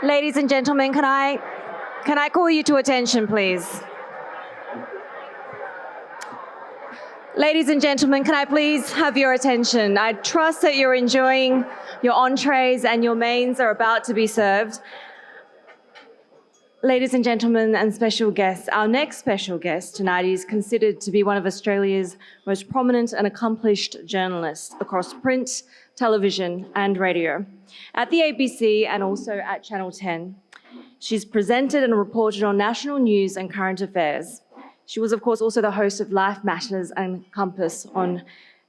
Ladies and gentlemen, can I call you to attention, please? Ladies and gentlemen, can I please have your attention? I trust that you're enjoying your entrees and your mains are about to be served. Ladies and gentlemen and special guests, our next special guest tonight is considered to be one of Australia's most prominent and accomplished journalists across print, television and radio. At the ABC and also at Channel 10, she's presented and reported on national news and current affairs. She was, of course, also the host of Life Matters and Compass on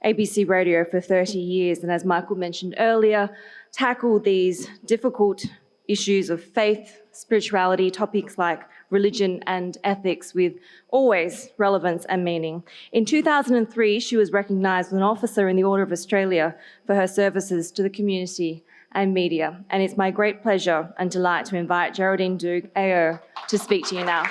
ABC Radio for 30 years, and as Michael mentioned earlier, tackled these difficult issues of faith, spirituality, topics like religion and ethics with always relevance and meaning. In 2003, she was recognised as an officer in the Order of Australia for her services to the community and media. And it's my great pleasure and delight to invite Geraldine Doogue AO to speak to you now.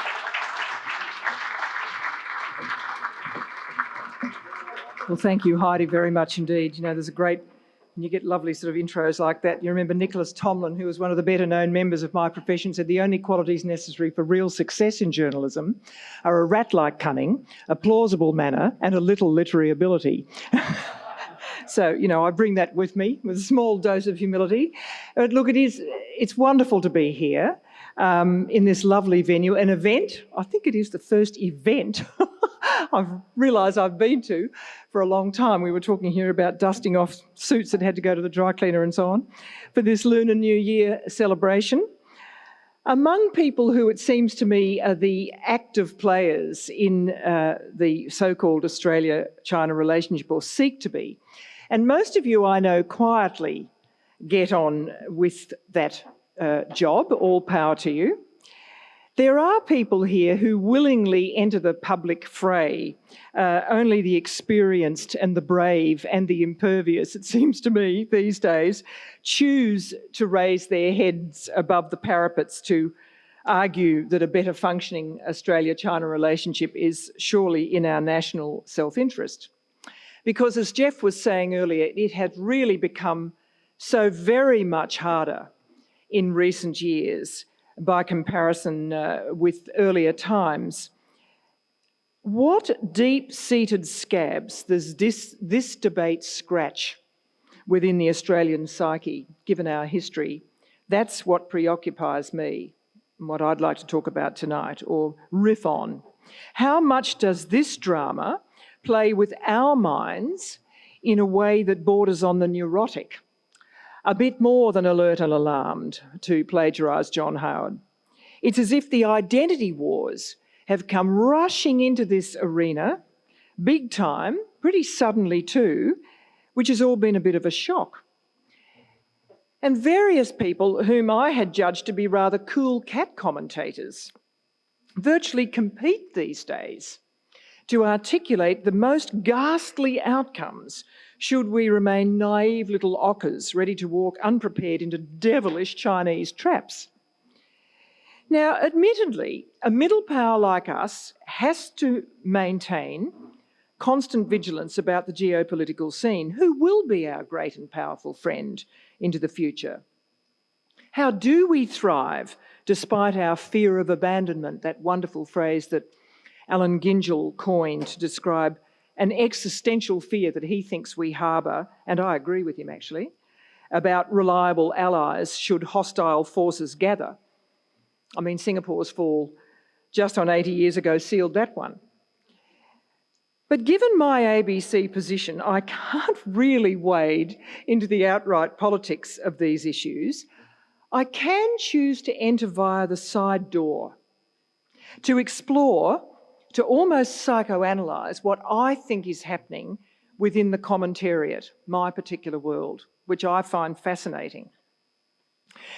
Well, thank you, Heidi, very much indeed. You know, there's a great, and you get lovely sort of intros like that. You remember Nicholas Tomlin, who was one of the better known members of my profession, said the only qualities necessary for real success in journalism are a rat-like cunning, a plausible manner, and a little literary ability. So, you know, I bring that with me with a small dose of humility. But look, it's wonderful to be here in this lovely venue, an event. I think it is the first event I've realised I've been to for a long time. We were talking here about dusting off suits that had to go to the dry cleaner and so on for this Lunar New Year celebration. Among people who, it seems to me, are the active players in the so-called Australia-China relationship, or seek to be, and most of you I know quietly get on with that job, all power to you. There are people here who willingly enter the public fray. Only the experienced and the brave and the impervious, it seems to me these days, choose to raise their heads above the parapets to argue that a better functioning Australia-China relationship is surely in our national self-interest. Because as Jeff was saying earlier, it had really become so very much harder in recent years by comparison with earlier times. What deep-seated scabs does this debate scratch within the Australian psyche, given our history? That's what preoccupies me, and what I'd like to talk about tonight, or riff on. How much does this drama play with our minds in a way that borders on the neurotic? A bit more than alert and alarmed, to plagiarise John Howard. It's as if the identity wars have come rushing into this arena, big time, pretty suddenly too, which has all been a bit of a shock. And various people whom I had judged to be rather cool cat commentators virtually compete these days to articulate the most ghastly outcomes should we remain naive little ockers ready to walk unprepared into devilish Chinese traps. Now, admittedly, a middle power like us has to maintain constant vigilance about the geopolitical scene. Who will be our great and powerful friend into the future? How do we thrive despite our fear of abandonment, that wonderful phrase that Alan Gingell coined to describe an existential fear that he thinks we harbour, and I agree with him actually, about reliable allies should hostile forces gather. I mean, Singapore's fall just on 80 years ago sealed that one. But given my ABC position, I can't really wade into the outright politics of these issues. I can choose to enter via the side door, to explore, to almost psychoanalyse what I think is happening within the commentariat, my particular world, which I find fascinating.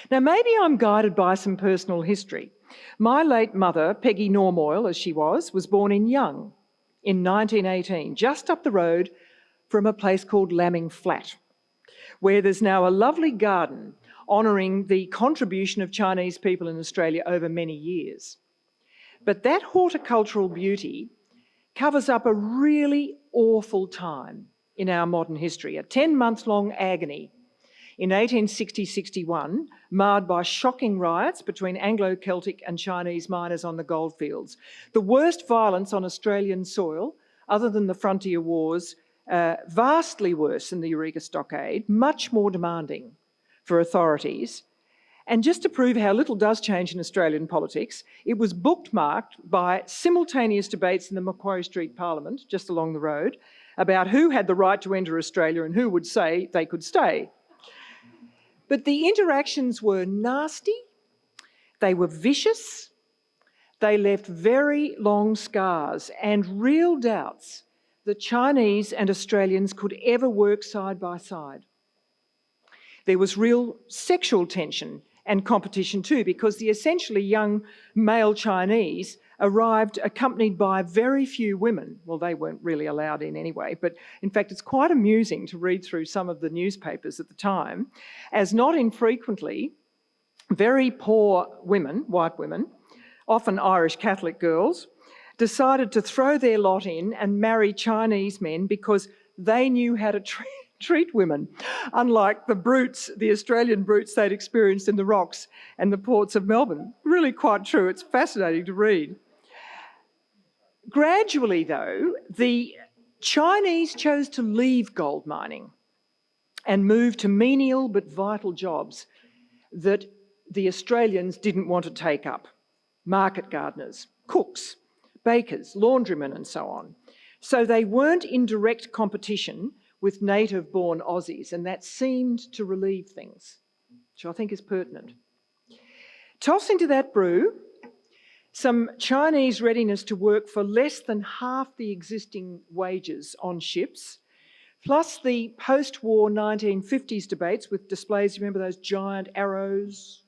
Now, maybe I'm guided by some personal history. My late mother, Peggy Normoyle, as she was born in Young in 1918, just up the road from a place called Lambing Flat, where there's now a lovely garden honouring the contribution of Chinese people in Australia over many years. But that horticultural beauty covers up a really awful time in our modern history, a 10-month-long agony in 1860-61, marred by shocking riots between Anglo-Celtic and Chinese miners on the goldfields. The worst violence on Australian soil, other than the frontier wars, vastly worse than the Eureka Stockade, much more demanding for authorities. And just to prove how little does change in Australian politics, it was bookmarked by simultaneous debates in the Macquarie Street Parliament, just along the road, about who had the right to enter Australia and who would say they could stay. But the interactions were nasty, they were vicious, they left very long scars and real doubts that Chinese and Australians could ever work side by side. There was real sexual tension and competition too, because the essentially young male Chinese arrived accompanied by very few women. Well, they weren't really allowed in anyway, but in fact it's quite amusing to read through some of the newspapers at the time, as not infrequently very poor women, white women, often Irish Catholic girls, decided to throw their lot in and marry Chinese men because they knew how to treat women, unlike the brutes, the Australian brutes they'd experienced in the rocks and the ports of Melbourne. Really quite true. It's fascinating to read. Gradually, though, the Chinese chose to leave gold mining and move to menial but vital jobs that the Australians didn't want to take up. Market gardeners, cooks, bakers, laundrymen and so on. So they weren't in direct competition with native-born Aussies, and that seemed to relieve things, which I think is pertinent. Toss into that brew some Chinese readiness to work for less than half the existing wages on ships, plus the post-war 1950s debates with displays, remember those giant arrows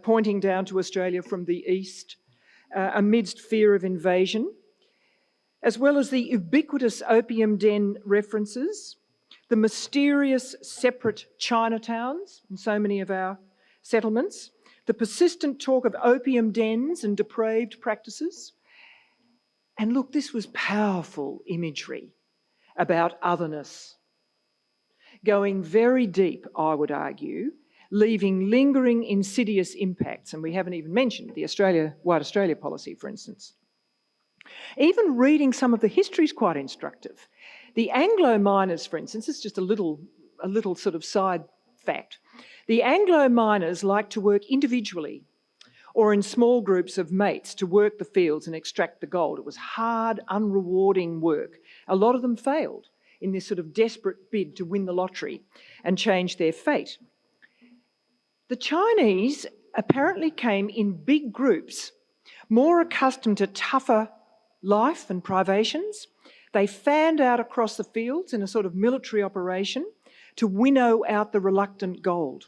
pointing down to Australia from the east amidst fear of invasion, as well as the ubiquitous opium den references, the mysterious separate Chinatowns in so many of our settlements, the persistent talk of opium dens and depraved practices. And look, this was powerful imagery about otherness, going very deep, I would argue, leaving lingering insidious impacts, and we haven't even mentioned the White Australia policy, for instance. Even reading some of the history is quite instructive. The Anglo miners, for instance, it's just a little sort of side fact. The Anglo miners liked to work individually or in small groups of mates to work the fields and extract the gold. It was hard, unrewarding work. A lot of them failed in this sort of desperate bid to win the lottery and change their fate. The Chinese apparently came in big groups, more accustomed to tougher life and privations. They fanned out across the fields in a sort of military operation to winnow out the reluctant gold.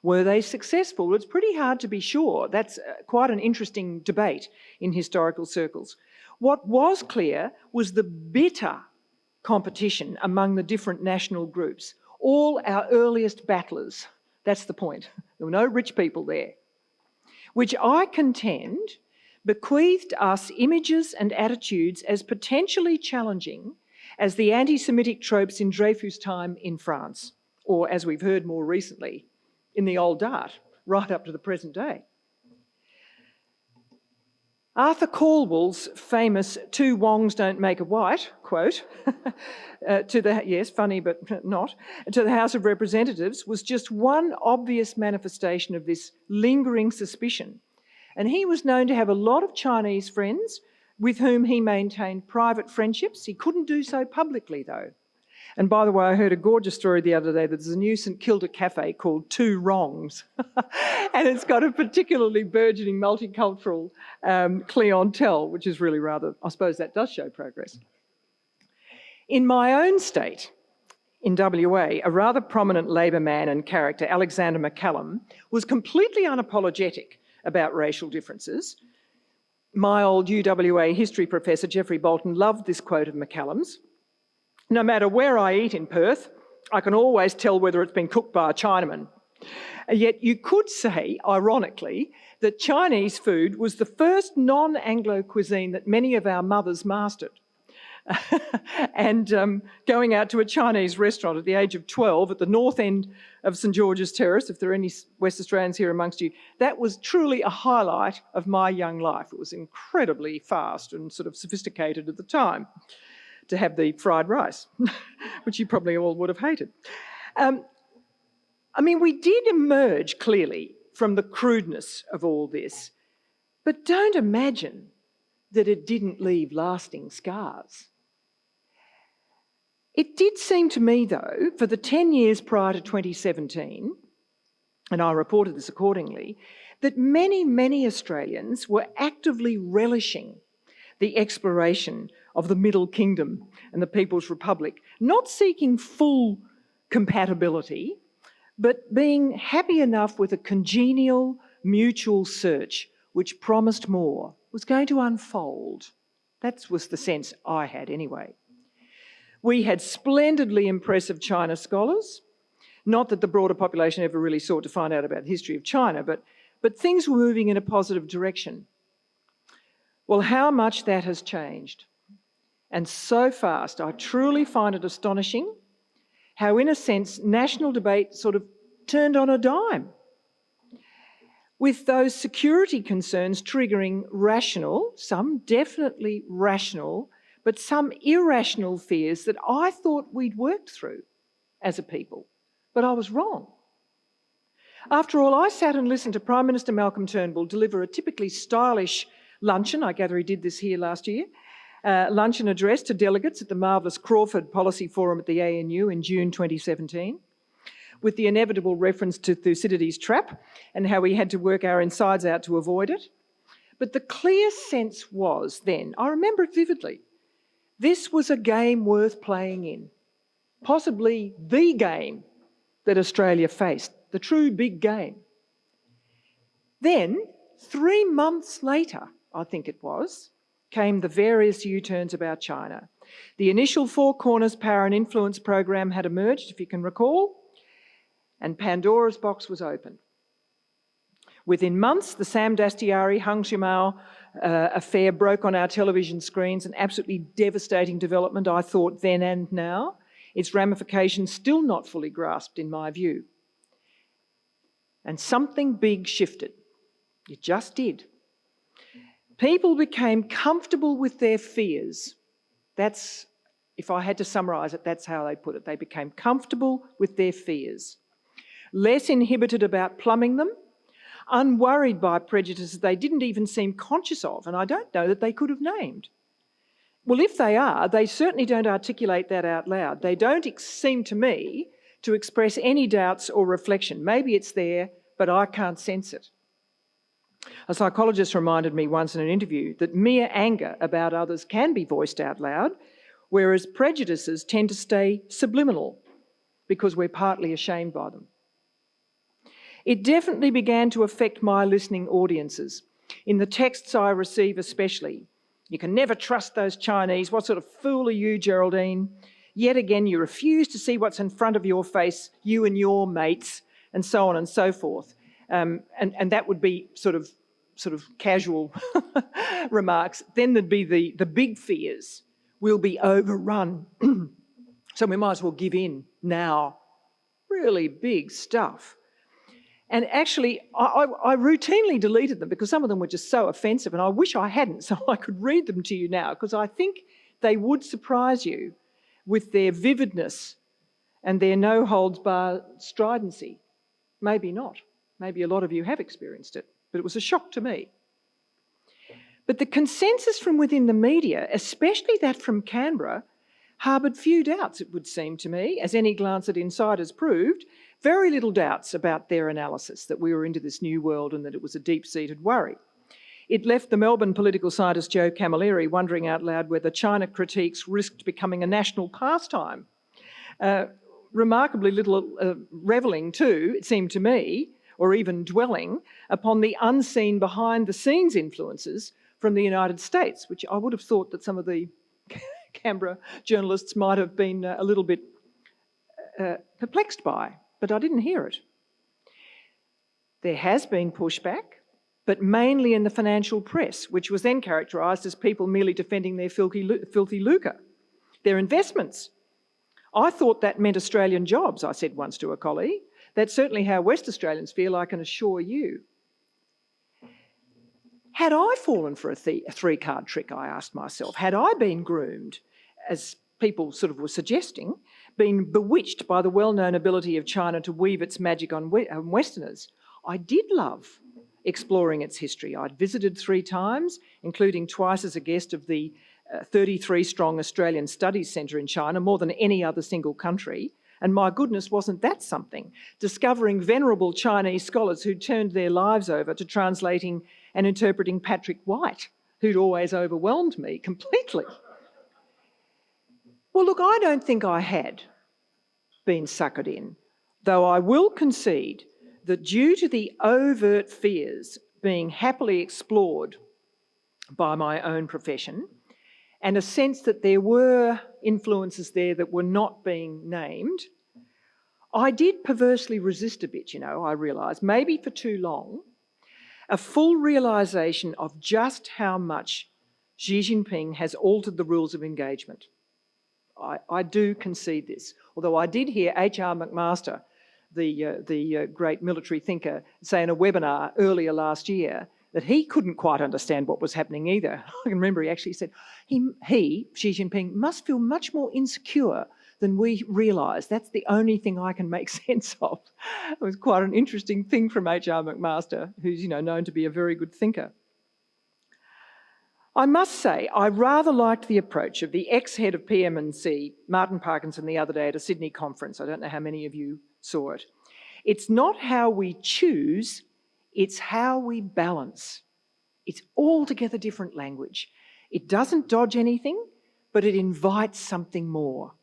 Were they successful? Well, it's pretty hard to be sure. That's quite an interesting debate in historical circles. What was clear was the bitter competition among the different national groups, all our earliest battlers. That's the point. There were no rich people there, which I contend bequeathed us images and attitudes as potentially challenging as the anti-Semitic tropes in Dreyfus' time in France, or as we've heard more recently, in the old Dart, right up to the present day. Arthur Calwell's famous "two Wongs don't make a white" quote, yes, funny but not, to the House of Representatives was just one obvious manifestation of this lingering suspicion. And he was known to have a lot of Chinese friends with whom he maintained private friendships. He couldn't do so publicly, though. And by the way, I heard a gorgeous story the other day that there's a new St Kilda cafe called Two Wrongs. And it's got a particularly burgeoning multicultural clientele, which is really rather, I suppose that does show progress. In my own state, in WA, a rather prominent Labor man and character, Alexander McCallum, was completely unapologetic about racial differences. My old UWA history professor, Geoffrey Bolton, loved this quote of McCallum's. "No matter where I eat in Perth, I can always tell whether it's been cooked by a Chinaman." And yet you could say, ironically, that Chinese food was the first non-Anglo cuisine that many of our mothers mastered. and going out to a Chinese restaurant at the age of 12 at the north end of St George's Terrace, if there are any West Australians here amongst you, that was truly a highlight of my young life. It was incredibly fast and sort of sophisticated at the time to have the fried rice, which you probably all would have hated. I mean, we did emerge clearly from the crudeness of all this, but don't imagine that it didn't leave lasting scars. It did seem to me, though, for the 10 years prior to 2017, and I reported this accordingly, that many, many Australians were actively relishing the exploration of the Middle Kingdom and the People's Republic, not seeking full compatibility, but being happy enough with a congenial, mutual search which promised more, was going to unfold. That was the sense I had anyway. We had splendidly impressive China scholars, not that the broader population ever really sought to find out about the history of China, but things were moving in a positive direction. Well, how much that has changed. And so fast, I truly find it astonishing how, in a sense, national debate sort of turned on a dime, with those security concerns triggering rational, some definitely rational, but some irrational fears that I thought we'd worked through as a people. But I was wrong. After all, I sat and listened to Prime Minister Malcolm Turnbull deliver a typically stylish luncheon, I gather he did this here last year, luncheon address to delegates at the marvellous Crawford Policy Forum at the ANU in June 2017, with the inevitable reference to Thucydides' trap and how we had to work our insides out to avoid it. But the clear sense was then, I remember it vividly, this was a game worth playing in, possibly the game that Australia faced, the true big game. Then, 3 months later, I think it was, came the various U-turns about China. The initial Four Corners Power and Influence program had emerged, if you can recall, and Pandora's box was opened. Within months, the Sam Dastyari, Hung Shimao affair broke on our television screens, an absolutely devastating development, I thought, then and now. Its ramifications still not fully grasped, in my view. And something big shifted. It just did. People became comfortable with their fears. That's, if I had to summarise it, that's how they put it. They became comfortable with their fears. Less inhibited about plumbing them, unworried by prejudices they didn't even seem conscious of, and I don't know that they could have named. Well, if they are, they certainly don't articulate that out loud. They don't seem to me to express any doubts or reflection. Maybe it's there, but I can't sense it. A psychologist reminded me once in an interview that mere anger about others can be voiced out loud, whereas prejudices tend to stay subliminal because we're partly ashamed by them. It definitely began to affect my listening audiences. In the texts I receive especially, you can never trust those Chinese. What sort of fool are you, Geraldine? Yet again, you refuse to see what's in front of your face, you and your mates, and so on and so forth. And that would be sort of casual remarks. Then there'd be the big fears. We'll be overrun. So we might as well give in now. Really big stuff. And actually, I routinely deleted them because some of them were just so offensive, and I wish I hadn't, so I could read them to you now, because I think they would surprise you with their vividness and their no-holds-barred stridency. Maybe not. Maybe a lot of you have experienced it, but it was a shock to me. But the consensus from within the media, especially that from Canberra, harboured few doubts, it would seem to me, as any glance at insiders proved, very little doubts about their analysis that we were into this new world and that it was a deep-seated worry. It left the Melbourne political scientist Joe Camilleri wondering out loud whether China critiques risked becoming a national pastime. Remarkably little revelling too, it seemed to me, or even dwelling upon the unseen behind-the-scenes influences from the United States, which I would have thought that some of the Canberra journalists might have been a little bit perplexed by, but I didn't hear it. There has been pushback, but mainly in the financial press, which was then characterised as people merely defending their filthy lucre. Their investments. I thought that meant Australian jobs, I said once to a colleague. That's certainly how West Australians feel, I can assure you. Had I fallen for a three-card trick, I asked myself, had I been groomed, as people sort of were suggesting, been bewitched by the well-known ability of China to weave its magic on Westerners, I did love exploring its history. I'd visited 3 times, including twice as a guest of the 33-strong Australian Studies Centre in China, more than any other single country. And my goodness, wasn't that something? Discovering venerable Chinese scholars who'd turned their lives over to translating and interpreting Patrick White, who'd always overwhelmed me completely. Well, look, I don't think I had been suckered in, though I will concede that due to the overt fears being happily explored by my own profession, and a sense that there were influences there that were not being named, I did perversely resist a bit, I realised, maybe for too long, a full realisation of just how much Xi Jinping has altered the rules of engagement. I do concede this, although I did hear H.R. McMaster, the great military thinker, say in a webinar earlier last year that he couldn't quite understand what was happening either. I can remember he actually said, he, Xi Jinping, must feel much more insecure than we realise. That's the only thing I can make sense of. It was quite an interesting thing from H.R. McMaster, who's known to be a very good thinker. I must say, I rather liked the approach of the ex-head of PM&C, Martin Parkinson, the other day at a Sydney conference. I don't know how many of you saw it. It's not how we choose, it's how we balance. It's altogether different language. It doesn't dodge anything, but it invites something more.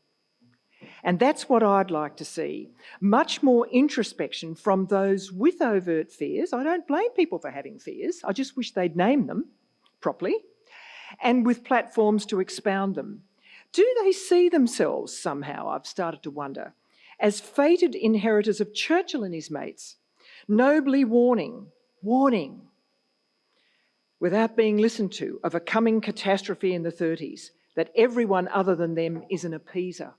And that's what I'd like to see. Much more introspection from those with overt fears. I don't blame people for having fears. I just wish they'd name them properly. And with platforms to expound them. Do they see themselves somehow, I've started to wonder, as fated inheritors of Churchill and his mates, nobly warning, without being listened to, of a coming catastrophe in the 30s, that everyone other than them is an appeaser?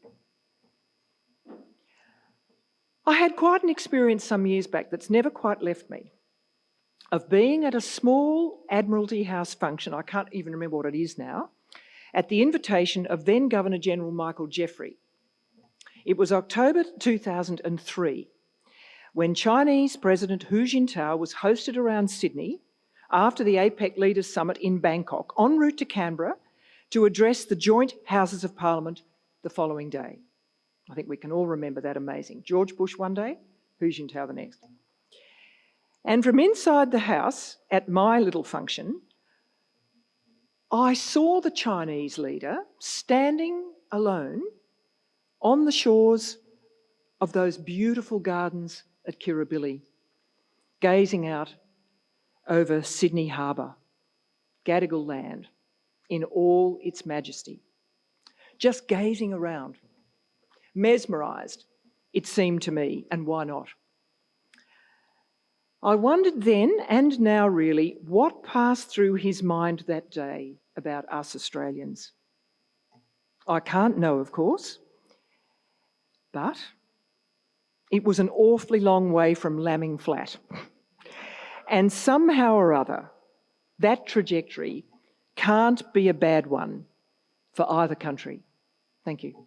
I had quite an experience some years back that's never quite left me, of being at a small Admiralty House function, I can't even remember what it is now, at the invitation of then Governor-General Michael Jeffrey. It was October 2003, when Chinese President Hu Jintao was hosted around Sydney after the APEC Leaders Summit in Bangkok, en route to Canberra, to address the joint Houses of Parliament the following day. I think we can all remember that amazing. George Bush one day, Hu Jintao the next. And from inside the house, at my little function, I saw the Chinese leader standing alone on the shores of those beautiful gardens at Kirribilli, gazing out over Sydney Harbour, Gadigal land, in all its majesty. Just gazing around, mesmerised, it seemed to me, and why not? I wondered then, and now really, what passed through his mind that day about us Australians. I can't know, of course, but it was an awfully long way from lambing flat. And somehow or other, that trajectory can't be a bad one for either country. Thank you.